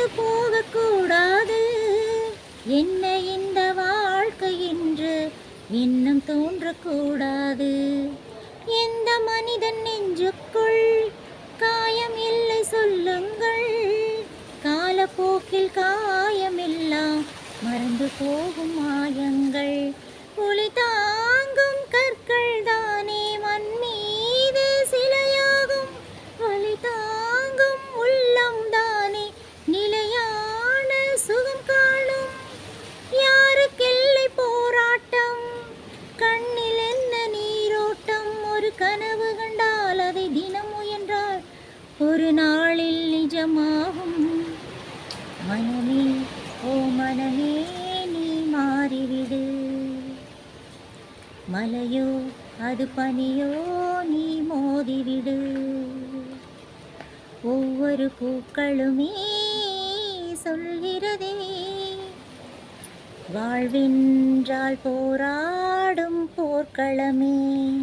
கடந்து போகக்கூடாது. என்ன இந்த வாழ்க்கை என்று இன்னும் தோன்றக்கூடாது. எந்த மனிதன் நெஞ்சுக்குள் காயம் இல்லை சொல்லுங்கள். காலப்போக்கில் காயமெல்லாம் மறந்து போகும் மாயங்கள். ஒளி தாங்கும் கற்கள் தானே மண் மீது சிலையாகும். வலி தாங்கும் உள்ளம் தானே நிலையான சுகம் காணும். யாருக்கெல்லை போராட்டம், கண்ணில் என்ன நீரோட்டம். ஒரு கனவு கண்டால் அதை தினம் முயன்றால் ஒரு நாளில் நிஜமாகும். மனமே ஓ மனமே நீ மாறிவிடு. மலையோ அது பனியோ நீ மோதிவிடு. ஒவ்வொரு பூக்களுமே சொல்கிறதே வாழ்வென்றால் போராடும் போர்க்களமே.